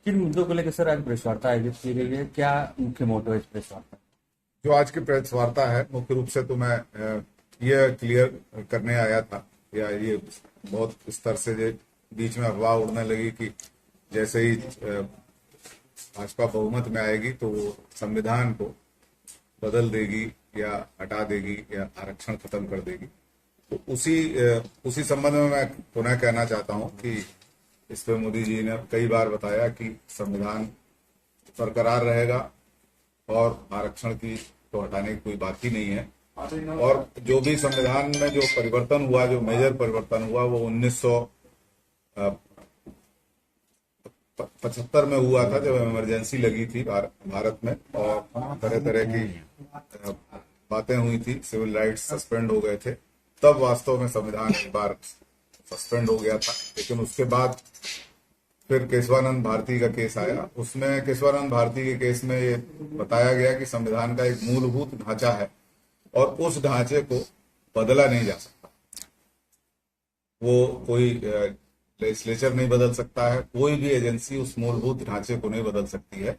किन मुद्दों को लेकर सर आज प्रेस वार्ता आयोजित की गई है? क्या मुख्य मोटो है इस प्रेस वार्ता? जो आज की प्रेस वार्ता है, मुख्य रूप से तो मैं ये क्लियर करने आया था, या ये बहुत स्तर से बीच में अफवाह उड़ने लगी कि जैसे ही भाजपा बहुमत में आएगी तो वो संविधान को बदल देगी या हटा देगी या आरक्षण खत्म कर देगी। तो उसी संबंध में मैं पुनः कहना चाहता हूं कि इस पे मोदी जी ने कई बार बताया कि संविधान बरकरार रहेगा और आरक्षण की तो हटाने की कोई बात ही नहीं है। और जो भी संविधान में जो परिवर्तन हुआ, जो मेजर परिवर्तन हुआ, वो 1975 में हुआ था, जब इमरजेंसी लगी थी भारत में और तरह तरह की बातें हुई थी, सिविल राइट्स सस्पेंड हो गए थे। तब वास्तव में संविधान एक बार सस्पेंड हो गया था। लेकिन उसके बाद फिर केशवानंद भारती का केस आया। उसमें केशवानंद भारती के केस में ये बताया गया कि संविधान का एक मूलभूत ढांचा है और उस ढांचे को बदला नहीं जा सकता। वो कोई लेजिस्लेचर नहीं बदल सकता है, कोई भी एजेंसी उस मूलभूत ढांचे को नहीं बदल सकती है।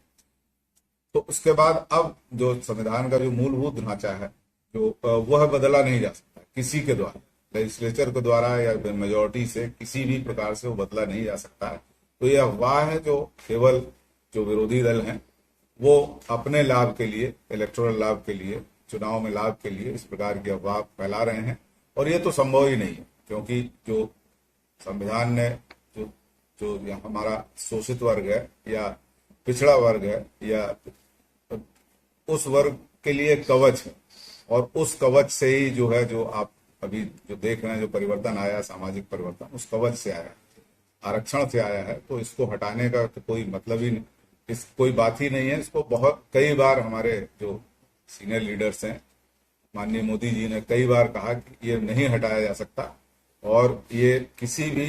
तो उसके बाद अब जो संविधान का जो मूलभूत ढांचा है, जो वह बदला नहीं जा सकता किसी के द्वारा, लेजिस्लेचर के द्वारा या मेजोरिटी से किसी भी प्रकार से वो बदला नहीं जा सकता है। तो यह अफवाह है जो केवल जो विरोधी दल हैं वो अपने लाभ के लिए, इलेक्टोरल लाभ के लिए, चुनाव में लाभ के लिए इस प्रकार की अफवाह फैला रहे हैं। और ये तो संभव ही नहीं है, क्योंकि जो संविधान ने जो हमारा शोषित वर्ग है या पिछड़ा वर्ग है या उस वर्ग के लिए कवच है, और उस कवच से ही जो है, जो आप अभी जो देख रहे हैं, जो परिवर्तन आया, सामाजिक परिवर्तन, उस कवच से आया, आरक्षण से आया है। तो इसको हटाने का तो कोई मतलब ही नहीं, इस कोई बात ही नहीं है। इसको बहुत कई बार हमारे जो सीनियर लीडर्स हैं, माननीय मोदी जी ने कई बार कहा कि ये नहीं हटाया जा सकता और ये किसी भी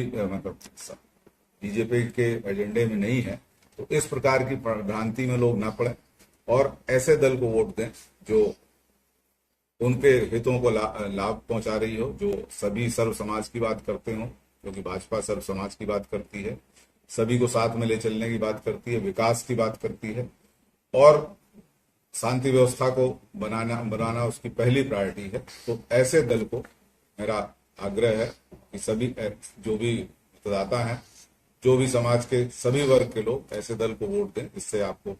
मतलब बीजेपी के एजेंडे में नहीं है। तो इस प्रकार की भ्रांति में लोग ना पड़े और ऐसे दल को वोट दें जो उनके हितों को लाभ पहुंचा रही हो, जो सभी सर्व समाज की बात करते हो, क्योंकि भाजपा सर्व समाज की बात करती है, सभी को साथ में ले चलने की बात करती है, विकास की बात करती है और शांति व्यवस्था को बनाना उसकी पहली प्रायोरिटी है। तो ऐसे दल को मेरा आग्रह है कि सभी जो भी मतदाता हैं, जो भी समाज के सभी वर्ग के लोग ऐसे दल को वोट दें, जिससे आपको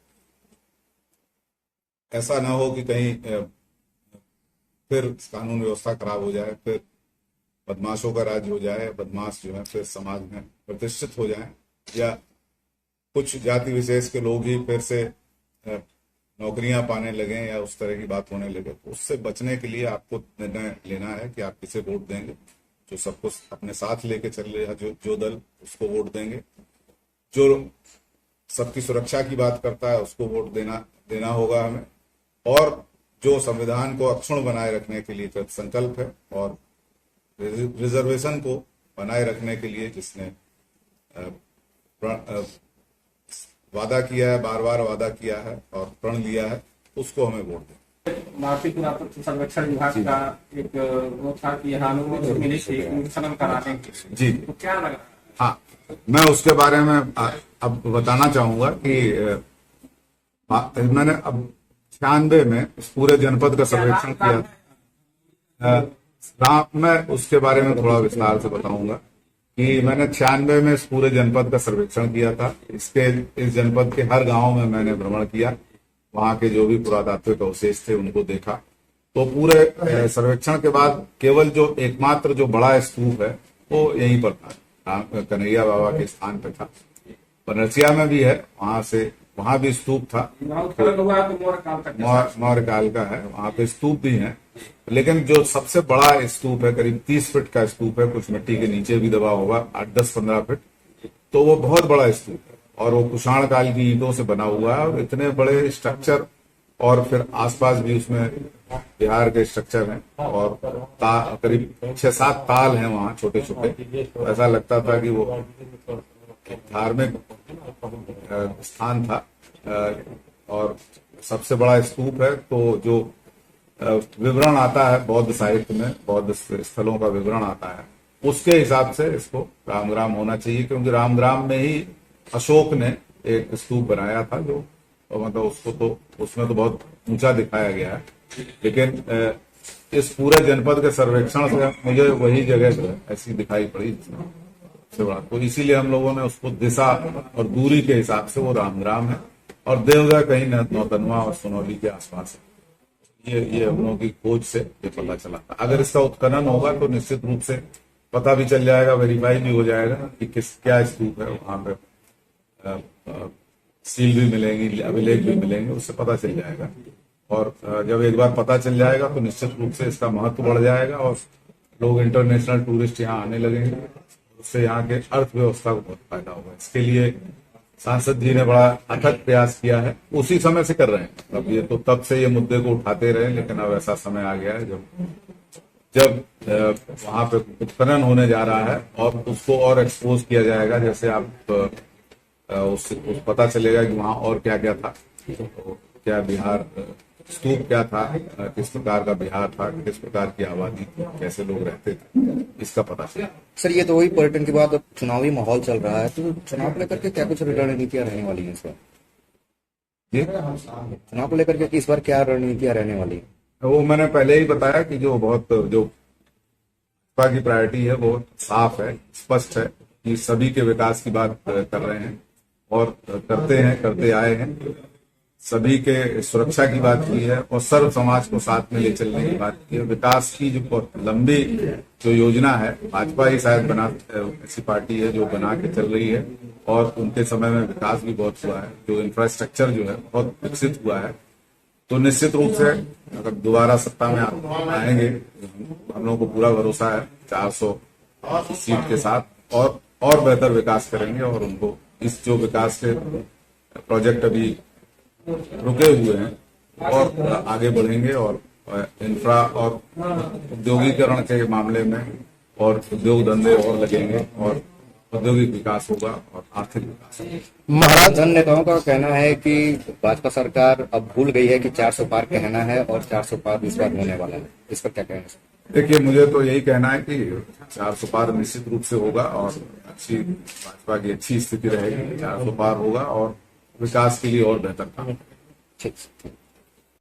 ऐसा ना हो कि कहीं फिर कानून व्यवस्था खराब हो जाए, फिर बदमाशों का राज हो जाए, बदमाश जो है फिर समाज में प्रतिष्ठित हो जाए, या कुछ जाति विशेष के लोग ही फिर से नौकरियां पाने लगे या उस तरह की बात होने लगे। तो उससे बचने के लिए आपको निर्णय लेना है कि आप किसे वोट देंगे। जो सबको अपने साथ लेके चल रहा है जो दल, उसको वोट देंगे। जो सबकी सुरक्षा की बात करता है उसको वोट देना होगा हमें। और जो संविधान को अक्षुण्ण बनाए रखने के लिए कृत संकल्प है और रिजर्वेशन को बनाए रखने के लिए जिसने वादा किया है, बार बार वादा किया है और प्रण लिया है, उसको हमें वोट दें। भारतीय पुरातत्व सर्वेक्षण विभाग का एक वो था कि यहाँ अनुमति मिली थी खनन कराने की। जी, तो क्या लग रहा है? हाँ, मैं उसके बारे में अब बताना चाहूंगा कि मैंने अब 96 में इस पूरे जनपद का सर्वेक्षण किया। मैं उसके बारे में थोड़ा विस्तार से बताऊंगा कि मैंने 96 में इस पूरे जनपद का सर्वेक्षण किया था। इस जनपद के हर गांव में मैंने भ्रमण किया, वहां के जो भी पुरातात्विक अवशेष थे उनको देखा। तो पूरे सर्वेक्षण के बाद केवल जो एकमात्र जो बड़ा स्तूप है वो यहीं पर था, कन्हैया बाबा के स्थान पर था। बनरसिया में भी है, वहां भी स्तूप था, मौर्य काल का है, वहां पे स्तूप भी है। लेकिन जो सबसे बड़ा स्तूप है, करीब 30 फीट का स्तूप है, कुछ मिट्टी के नीचे भी दबा होगा, 8-10-15 फीट, तो वो बहुत बड़ा स्तूप है और वो कुषाण काल की ईंटों से बना हुआ है। और इतने बड़े स्ट्रक्चर, और फिर आसपास भी उसमें बिहार के स्ट्रक्चर हैं और करीब 6-7 ताल हैं वहां छोटे छोटे। ऐसा लगता था कि वो धार्मिक स्थान था और सबसे बड़ा स्तूप है। तो जो विवरण आता है बौद्ध साहित्य में, बौद्ध स्थलों का विवरण आता है, उसके हिसाब से इसको रामग्राम होना चाहिए, क्योंकि रामग्राम में ही अशोक ने एक स्तूप बनाया था जो मतलब उसको तो उसमें तो बहुत ऊंचा दिखाया गया है, लेकिन इस पूरे जनपद के सर्वेक्षण से मुझे वही जगह जो है ऐसी दिखाई पड़ी सबसे बड़ा, तो इसीलिए हम लोगों ने उसको दिशा और दूरी के हिसाब से वो रामग्राम है, और देवगा कहीं नौतनवा और सोनौली के आसपास है। ये हम लोगों की खोज से ये पता चला था। अगर इसका उत्खनन होगा तो निश्चित रूप से पता भी चल जाएगा, वेरीफाई भी हो जाएगा कि क्या स्तूप है वहां पे। सील भी मिलेंगी, अभिलेख भी मिलेंगे, उससे पता चल जाएगा। और जब एक बार पता चल जाएगा तो निश्चित रूप से इसका महत्व बढ़ जाएगा और लोग इंटरनेशनल टूरिस्ट यहाँ आने लगेंगे, उससे यहाँ के अर्थव्यवस्था को बहुत फायदा होगा। इसके लिए सांसद जी ने बड़ा अथक प्रयास किया है, उसी समय से कर रहे हैं। अब ये तो तब से ये मुद्दे को उठाते रहे, लेकिन अब ऐसा समय आ गया है जब वहां पे उत्खनन होने जा रहा है और उसको और एक्सपोज किया जाएगा। जैसे आप उस पता चलेगा कि वहां और क्या क्या था, तो क्या बिहार स्तूप क्या था, किस प्रकार का बिहार था, किस प्रकार की आबादी थी, कैसे लोग रहते थे, इसका पता चलेगा। सर, ये तो वही पर्यटन के बाद अब चुनावी माहौल चल रहा है, तो चुनाव को लेकर के क्या कुछ रणनीतियां रहने वाली हैं इस बार? चुनाव को लेकर के इस बार क्या रणनीतियां रहने वाली है? वो मैंने पहले ही बताया कि जो भाजपा की प्रायोरिटी है वो साफ है, स्पष्ट है कि सभी के विकास की बात कर रहे हैं और करते आए हैं। सभी के सुरक्षा की बात की है और सर्व समाज को साथ में ले चलने की बात की है। विकास की जो लंबी जो योजना है, भाजपा ही शायद ऐसी पार्टी है जो बना के चल रही है और उनके समय में विकास भी बहुत हुआ है, जो इंफ्रास्ट्रक्चर जो है बहुत विकसित हुआ है। तो निश्चित रूप से अगर दोबारा सत्ता में आएंगे, हम लोगों को पूरा भरोसा है 400 सीट के साथ और बेहतर विकास करेंगे और उनको इस जो विकास के प्रोजेक्ट अभी रुके हुए हैं और आगे बढ़ेंगे और इंफ्रा और औद्योगिकरण के मामले में और उद्योग धंधे और लगेंगे और औद्योगिक विकास होगा और आर्थिक विकास होगा। महाराज, अन्य नेताओं का कहना है कि भाजपा सरकार अब भूल गई है कि 400 पार कहना है और 400 पार इस बार होने वाला है, इस पर क्या कहना है? देखिए, मुझे तो यही कहना है कि 400 पार निश्चित रूप से होगा और अच्छी भाजपा की अच्छी स्थिति रहेगी, 400 पार होगा और विकास के लिए और बेहतर काम। ठीक।